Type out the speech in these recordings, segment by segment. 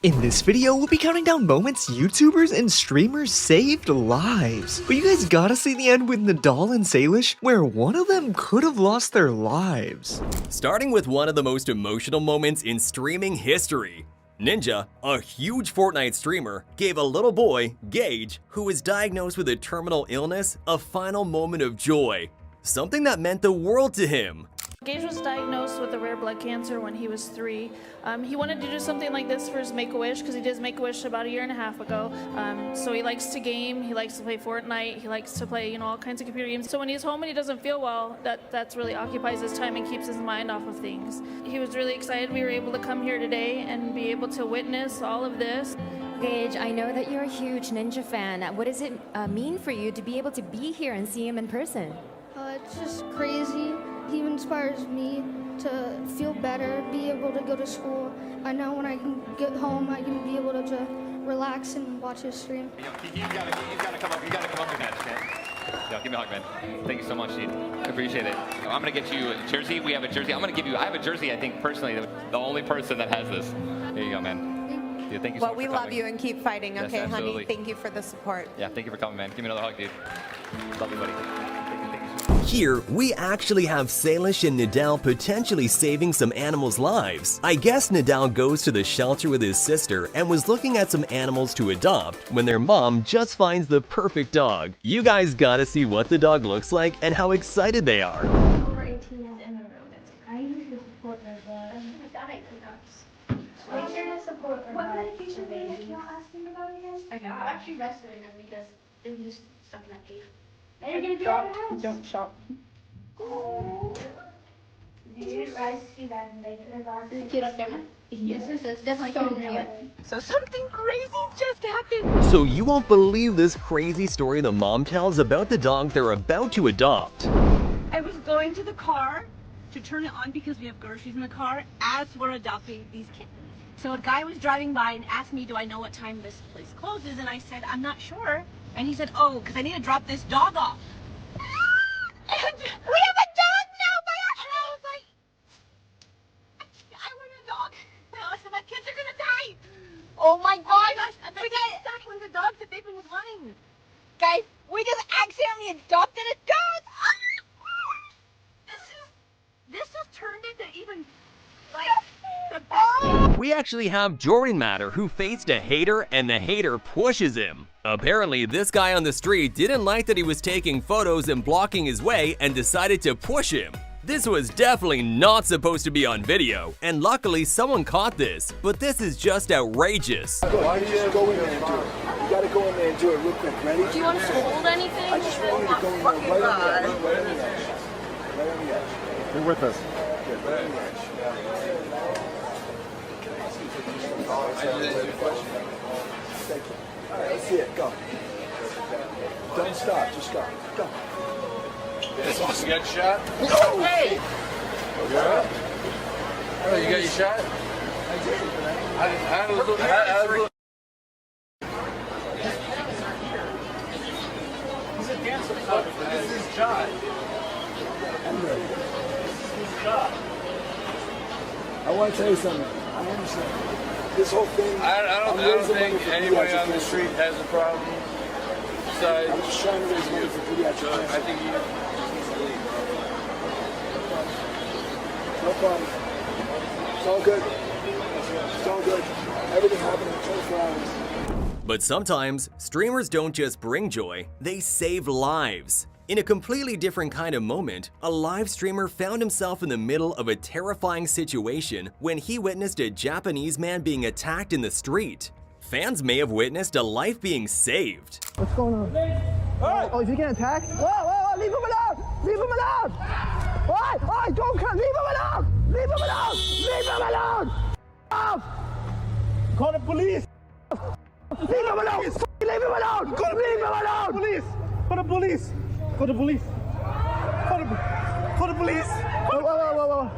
In this video, we'll be counting down moments YouTubers and streamers saved lives. But you guys gotta see the end with Nidal and Salish, where one of them could have lost their lives. Starting with one of the most emotional moments in streaming history. Ninja, a huge Fortnite streamer, gave a little boy, Gage, who was diagnosed with a terminal illness, a final moment of joy. Something that meant the world to him. Gage was diagnosed with a rare blood cancer when he was 3. He wanted to do something like this for his Make-A-Wish because he did his Make-A-Wish about 1.5 years ago. So he likes to game, he likes to play Fortnite, he likes to play, all kinds of computer games. So when he's home and he doesn't feel well, that's really occupies his time and keeps his mind off of things. He was really excited we were able to come here today and be able to witness all of this. Gage, I know that you're a huge Ninja fan. What does it mean for you to be able to be here and see him in person? It's just crazy. He inspires me to feel better, be able to go to school. I know when I can get home, I can be able to relax and watch his stream. You gotta come up. You gotta come up and match, man. Yo, give me a hug, man. Thank you so much, dude. I appreciate it. I'm gonna get you a jersey. We have a jersey. I have a jersey, I think, personally, the only person that has this. There you go, man. Dude, thank you so much. Well, we love you and keep fighting, Yes, okay, absolutely. honey? Thank you for the support. Yeah, thank you for coming, man. Give me another hug, dude. Love you, buddy. Here, we actually have Salish and Nidal potentially saving some animals' lives. I guess Nidal goes to the shelter with his sister and was looking at some animals to adopt when their mom just finds the perfect dog. You guys gotta see what the dog looks like and how excited they are. Over 18 is in the room. I usually support their blood. Make sure to support their blood. What medication did y'all ask him about again? I actually rescued him because it was just stuck in that cave. Now you're gonna be out of the house. Don't shop. Oh. Did you guys see that in the kid up there? Yes, this is definitely so So something crazy just happened. So you won't believe this crazy story the mom tells about the dog they're about to adopt. I was going to the car to turn it on because we have groceries in the car as we're adopting these kittens. So a guy was driving by and asked me, do I know what time this place closes? And I said, I'm not sure. And he said, oh, because I need to drop this dog off. And we have a dog now by our house. And I was like, I want a dog. And I said, my kids are going to die. Oh my gosh. And we got exactly the dogs that they've been wanting. Guys, we just accidentally adopted a dog. This has turned into even, like, We actually have Jordan Matter, who faced a hater and the hater pushes him. Apparently, this guy on the street didn't like that he was taking photos and blocking his way and decided to push him. This was definitely not supposed to be on video, and luckily someone caught this, but this is just outrageous. Why don't you go in there and do it? You gotta go in there and do it real quick. Ready? Do you want us to hold anything? I just want you to go in there right on the edge. Right on the edge. Right on the edge. You're with us. Yeah, right on the edge. Thank you. All right, let's see it. Go. Don't stop. Just go. Go. This awesome. You got shot? No! Hey! Yeah? Oh, you got your shot? I did. I was He's a cancer fucker, but this is his shot. I'm ready. This is his shot. I want to tell you something. I understand. This whole thing. I don't think anybody on the street has a problem. Besides, I'm just trying to raise money for pediatric so cancer. I think you just leave. No problem. It's all good. It's all good. Everything happened in 24 hours. But sometimes, streamers don't just bring joy, they save lives. In a completely different kind of moment, a live streamer found himself in the middle of a terrifying situation when he witnessed a Japanese man being attacked in the street. Fans may have witnessed a life being saved. What's going on? Oh, is he getting attacked? Whoa, leave him alone! Leave him alone! Why, don't come! Leave him alone! Leave him alone! Leave him alone! Off! Call the police! Leave him alone! Leave him alone! Leave him alone! Police! Call the police! Call the police! Call the police! Whoa.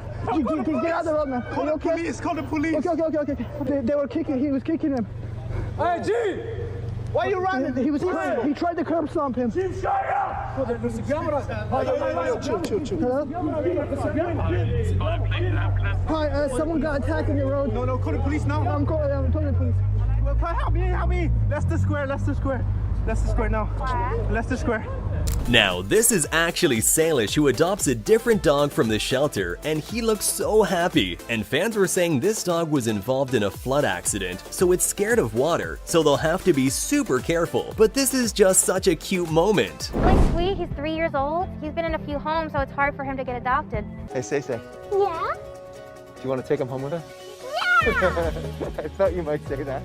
Get out of the road, man. Call the police! Call the police! Okay. They were kicking. He was kicking him. Hey, G! Why are you running? He tried to curb stomp him. G, shut up! Chill. Hello? Hi, someone got attacked on the road. No, call the police now. I'm calling the police. Well, help me. That's the square now. That's the square. Now, this is actually Salish, who adopts a different dog from the shelter, and he looks so happy. And fans were saying this dog was involved in a flood accident, so it's scared of water, so they'll have to be super careful. But this is just such a cute moment. Really sweet, he's 3 years old. He's been in a few homes, so it's hard for him to get adopted. Hey, Say. Yeah? Do you want to take him home with us? Yeah! I thought you might say that.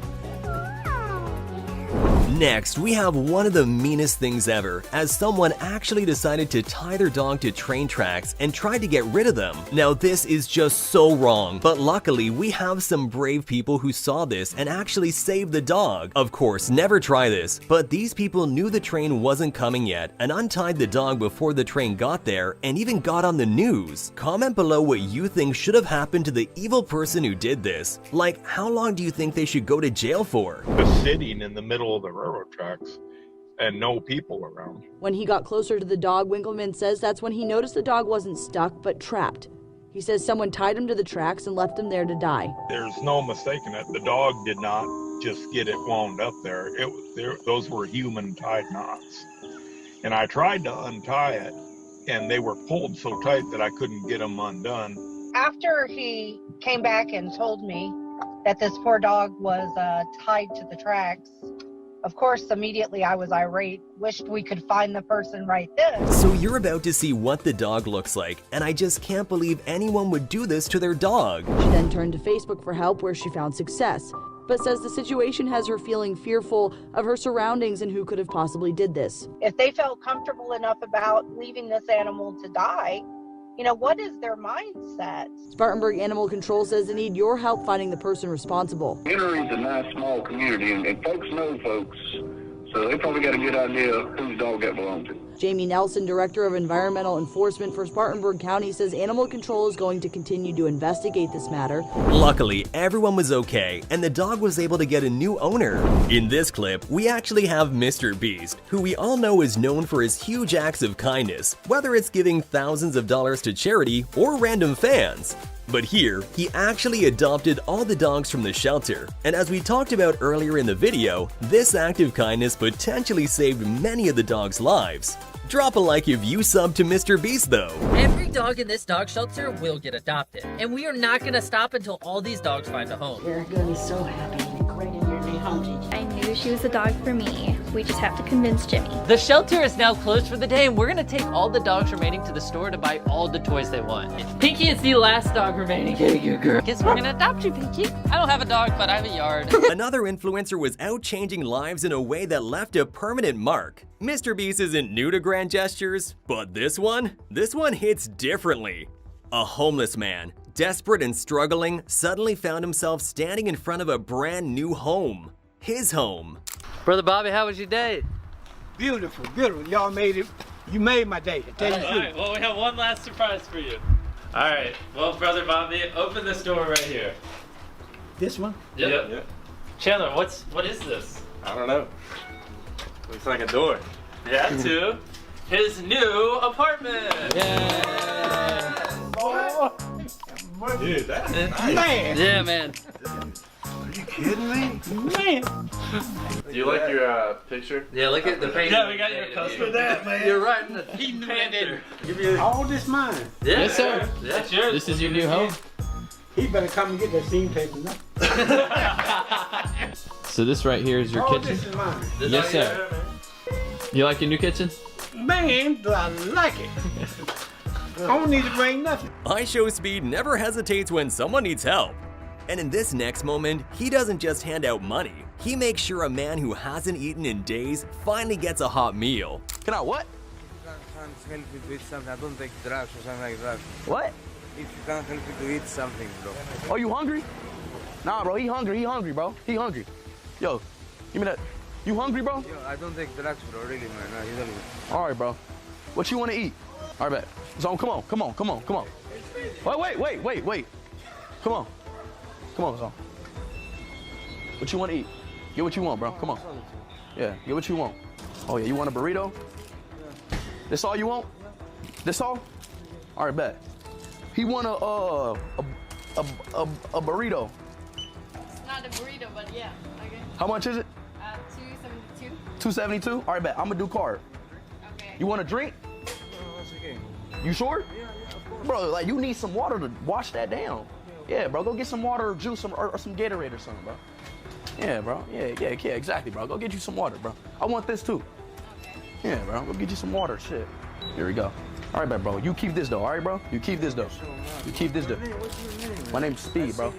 Next, we have one of the meanest things ever, as someone actually decided to tie their dog to train tracks and tried to get rid of them. Now, this is just so wrong, but luckily we have some brave people who saw this and actually saved the dog. Of course, never try this, but these people knew the train wasn't coming yet and untied the dog before the train got there and even got on the news. Comment below what you think should have happened to the evil person who did this. Like, how long do you think they should go to jail for? Sitting in the middle of the railroad tracks and no people around. When he got closer to the dog, Winkleman says that's when he noticed the dog wasn't stuck but trapped. He says someone tied him to the tracks and left him there to die. There's no mistaking it. The dog did not just get it wound up there. Those were human tied knots. And I tried to untie it and they were pulled so tight that I couldn't get them undone. After he came back and told me that this poor dog was tied to the tracks, of course, immediately I was irate, wished we could find the person right then. So you're about to see what the dog looks like, and I just can't believe anyone would do this to their dog. She then turned to Facebook for help, where she found success, but says the situation has her feeling fearful of her surroundings and who could have possibly did this. If they felt comfortable enough about leaving this animal to die, you know, what is their mindset? Spartanburg Animal Control says they need your help finding the person responsible. Henry's a nice small community, and folks know folks, so they probably got a good idea whose dog that belonged to. Jamie Nelson, Director of Environmental Enforcement for Spartanburg County, says Animal Control is going to continue to investigate this matter. Luckily, everyone was okay, and the dog was able to get a new owner. In this clip, we actually have MrBeast, who we all know is known for his huge acts of kindness, whether it's giving thousands of dollars to charity or random fans. But here, he actually adopted all the dogs from the shelter, and as we talked about earlier in the video, this act of kindness potentially saved many of the dogs' lives. Drop a like if you sub to MrBeast though. Every dog in this dog shelter will get adopted, and we are not going to stop until all these dogs find a home. You're going to be so happy and great in your new home. I knew she was a dog for me. We just have to convince Jimmy. The shelter is now closed for the day, and we're going to take all the dogs remaining to the store to buy all the toys they want. Pinky is the last dog remaining. Hey, good girl. Guess we're going to adopt you, Pinky. I don't have a dog, but I have a yard. Another influencer was out changing lives in a way that left a permanent mark. MrBeast isn't new to grand gestures, but this one hits differently. A homeless man, desperate and struggling, suddenly found himself standing in front of a brand new home. His home. Brother Bobby, how was your day? Beautiful. Y'all made it. You made my day. I tell you the truth. All right, well, we have one last surprise for you. All right, well, Brother Bobby, open this door right here. This one? Yep. Chandler, what is this? I don't know. Looks like a door. Yeah, to his new apartment. Dude, that's nice. Man. Yeah, man. Are you kidding me? Man. Do you like your picture? Yeah, look at the painting. Yeah, we got your custom. Look at that, man. You're right in the Panther. Give me all this mine. Yeah, yes, sir. Yeah, sure. This is your new home. He better come and get that scene paper now. So this right here is your kitchen? This is mine. Yes, sir. You like your new kitchen? Man, do I like it. I don't need to bring nothing. iShowSpeed never hesitates when someone needs help. And in this next moment, he doesn't just hand out money. He makes sure a man who hasn't eaten in days finally gets a hot meal. Can I what? If you can't help me to eat something, I don't take drugs or something like that. What? If you can't help me to eat something, bro. Oh, you hungry? Nah, bro, he hungry, bro. He hungry. Yo, give me that. You hungry, bro? Yo, I don't take drugs, bro, really, man. No, you don't. All right, bro. What you want to eat? All right, bet. Zone, come on. Come on. Come on, Zone. What you want to eat? Get what you want, bro. Come on. Yeah, get what you want. Oh, yeah, you want a burrito? This all you want? This all? All right, bet. He want a burrito. It's not a burrito, but yeah. Okay. How much is it? 272. 272. All right, bet. I'm gonna do card. Okay. You want a drink? That's okay. You sure? Yeah, of course. Bro, like you need some water to wash that down. Yeah, bro. Go get some water or juice or some Gatorade or something, bro. Yeah, bro. Yeah, exactly, bro. Go get you some water, bro. I want this too. Okay. Yeah, bro. Go get you some water. Shit. Here we go. All right, bro. You keep this though. All right, bro. You keep this though. You keep this though. What's your name? My name's Speed, bro.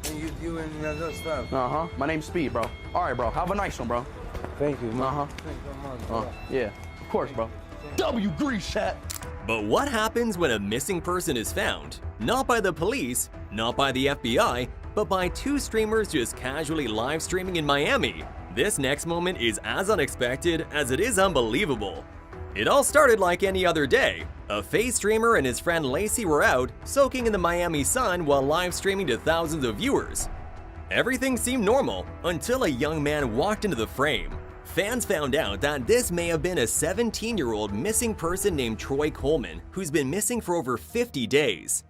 And you and the other stuff. My name's Speed, bro. All right, bro. Have a nice one, bro. Thank you, man. Thank you, man. Yeah, of course, bro. W Grease chat. But what happens when a missing person is found? Not by the police, not by the FBI, but by two streamers just casually live streaming in Miami. This next moment is as unexpected as it is unbelievable. It all started like any other day. A FaZe streamer and his friend Lacey were out, soaking in the Miami sun while live streaming to thousands of viewers. Everything seemed normal until a young man walked into the frame. Fans found out that this may have been a 17-year-old missing person named Troy Coleman, who's been missing for over 50 days.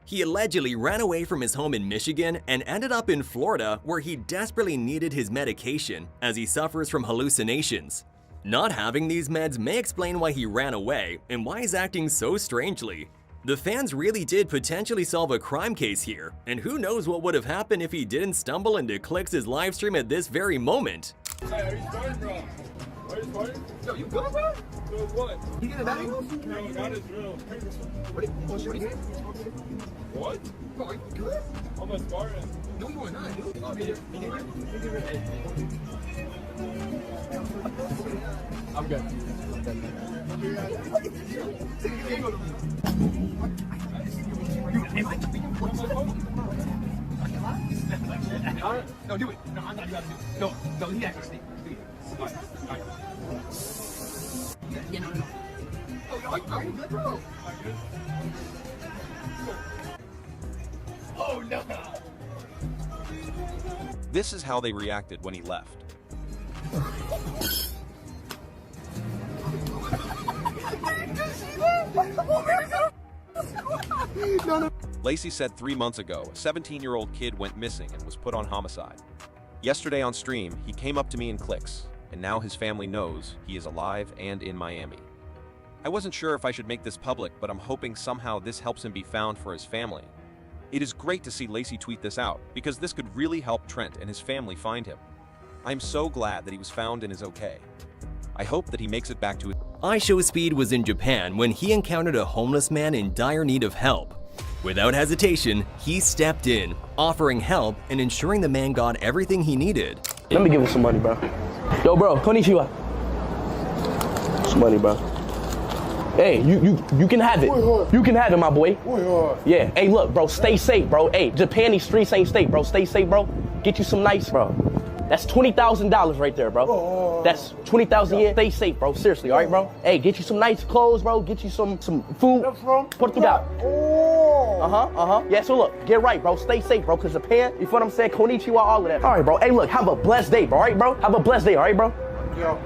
He allegedly ran away from his home in Michigan and ended up in Florida, where he desperately needed his medication as he suffers from hallucinations. Not having these meds may explain why he ran away and why he's acting so strangely. The fans really did potentially solve a crime case here, and who knows what would have happened if he didn't stumble into Click's live stream at this very moment. Hey, are you starting, bro? Are you starting? Yo, you good, bro? Good what? You get a bag? No, not as real. What? What? Bro, are you good? I'm a Spartan. No, you are not, dude. Oh, I'm good. No, do it. No, I'm not. You gotta do it. No, he actually stay. All right. Yeah, no. Oh, are you good, bro? Oh, no. This is how they reacted when he left. Lacey said 3 months ago, a 17-year-old kid went missing and was put on homicide. Yesterday on stream, he came up to me in clicks, and now his family knows he is alive and in Miami. I wasn't sure if I should make this public, but I'm hoping somehow this helps him be found for his family. It is great to see Lacey tweet this out, because this could really help Trent and his family find him. I'm so glad that he was found and is okay. I hope that he makes it back to his... EyeQ was in Japan when he encountered a homeless man in dire need of help. Without hesitation, he stepped in, offering help and ensuring the man got everything he needed. Let me give him some money, bro. Yo, bro, konnichiwa. Some money, bro. Hey, you can have it. You can have it, my boy. Yeah. Hey, look, bro, stay safe, bro. Hey, Japan, these streets ain't safe, bro. Stay safe, bro. Get you some nice, bro. That's $20,000 right there, bro. That's $20,000 a year. Stay safe, bro. Seriously, all right, bro? Hey, get you some nice clothes, bro. Get you some food. Portugal. Yeah, so look, get right, bro. Stay safe, bro, because Japan, you feel what I'm saying? Konnichiwa, all of that. All right, bro. Hey, look, have a blessed day, bro. All right, bro? Have a blessed day, all right, bro? Bro.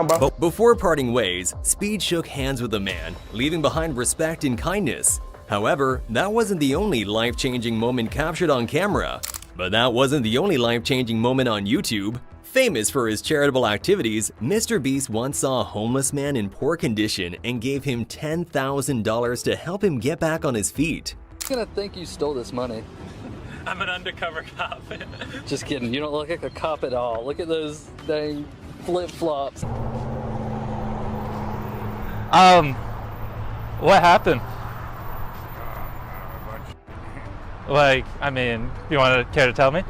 But before parting ways, Speed shook hands with the man, leaving behind respect and kindness. However, that wasn't the only life-changing moment captured on camera. But that wasn't the only life-changing moment on YouTube. Famous for his charitable activities, MrBeast once saw a homeless man in poor condition and gave him $10,000 to help him get back on his feet. I'm gonna think you stole this money. I'm an undercover cop. Just kidding, you don't look like a cop at all. Look at those dang flip-flops. What happened? Like, I mean, you want to care to tell me?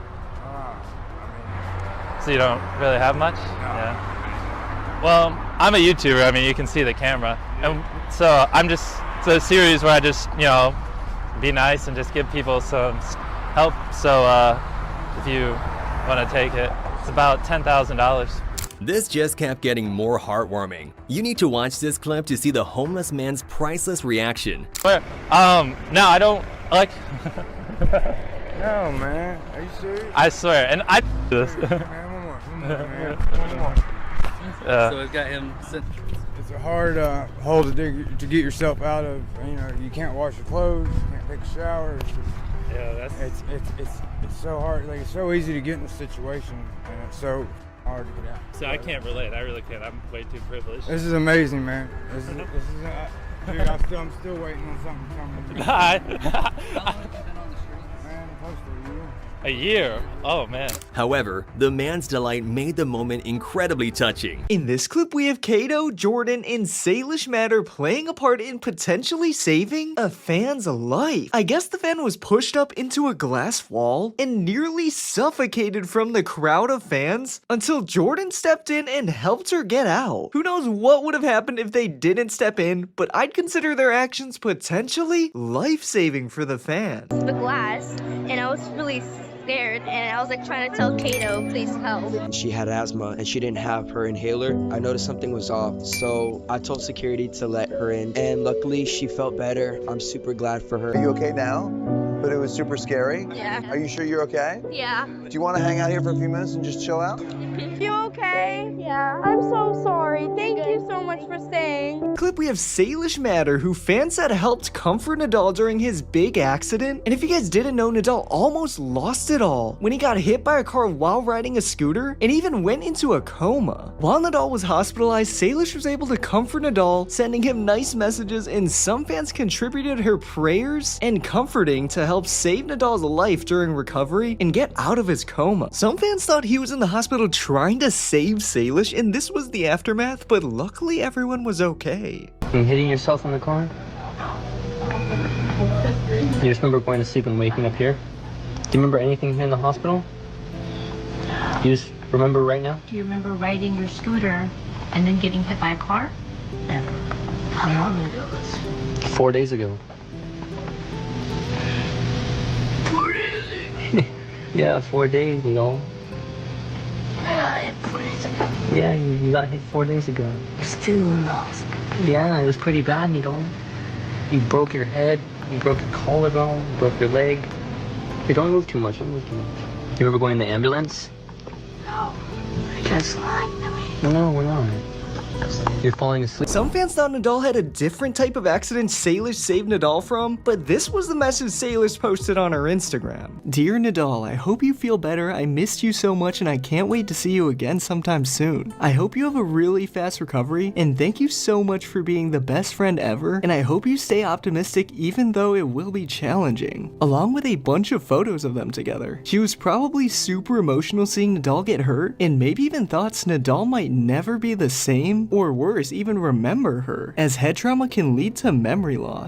So you don't really have much? Yeah. Well, I'm a YouTuber. I mean, you can see the camera. And so it's a series where I just, you know, be nice and just give people some help. So if you want to take it, it's about $10,000. This just kept getting more heartwarming. You need to watch this clip to see the homeless man's priceless reaction. No, I don't like. No, man. Are you serious? I swear, and I do this. One more, man. One more. So we've got him sent. It's a hard hole to get yourself out of. You know, you can't wash your clothes, you can't take a shower. It's so hard. Like, it's so easy to get in the situation, and it's so hard to get out. So I can't relate. I really can't. I'm way too privileged. This is amazing, man. This is dude. I'm still waiting on something coming. Man, close to a year. A year? Oh man. However, the man's delight made the moment incredibly touching. In this clip, we have Kato, Jordan, and Salish Matter playing a part in potentially saving a fan's life. I guess the fan was pushed up into a glass wall and nearly suffocated from the crowd of fans until Jordan stepped in and helped her get out. Who knows what would have happened if they didn't step in, but I'd consider their actions potentially life-saving for the fan. The glass, and I was really scared, and I was like trying to tell Kato, please help. She had asthma and she didn't have her inhaler. I noticed something was off, so I told security to let her in, and luckily she felt better. I'm super glad for her. Are you okay now? But it was super scary? Yeah. Are you sure you're okay? Yeah. Do you want to hang out here for a few minutes and just chill out? You okay? Yeah. I'm so sorry. Thank you so much for staying. Clip, we have Salish Matter, who fans said helped comfort Nidal during his big accident. And if you guys didn't know, Nidal almost lost it all when he got hit by a car while riding a scooter and even went into a coma. While Nidal was hospitalized, Salish was able to comfort Nidal, sending him nice messages, and some fans contributed her prayers and comforting to help save Nidal's life during recovery and get out of his coma. Some fans thought he was in the hospital trying to save Salish, and this was the aftermath, but luckily everyone was okay. You hitting yourself in the car? You just remember going to sleep and waking up here? Do you remember anything here in the hospital? You just remember right now? Do you remember riding your scooter and then getting hit by a car? Never. How long ago was it? 4 days ago. 4 days ago. Yeah, 4 days, you know. I got hit 4 days ago. Yeah, you got hit 4 days ago. Still in the hospital. Yeah, it was pretty bad, you know. You broke your head, you broke your collarbone, you broke your leg. Hey, don't move too much, don't move too much. You remember going in the ambulance? No. I just like No, we're not. You're falling asleep. Some fans thought Nidal had a different type of accident Salish saved Nidal from, but this was the message Salish posted on her Instagram. Dear Nidal, I hope you feel better. I missed you so much and I can't wait to see you again sometime soon. I hope you have a really fast recovery, and thank you so much for being the best friend ever, and I hope you stay optimistic even though it will be challenging. Along with a bunch of photos of them together. She was probably super emotional seeing Nidal get hurt, and maybe even thought Nidal might never be the same, or worse, even remember her, as head trauma can lead to memory loss.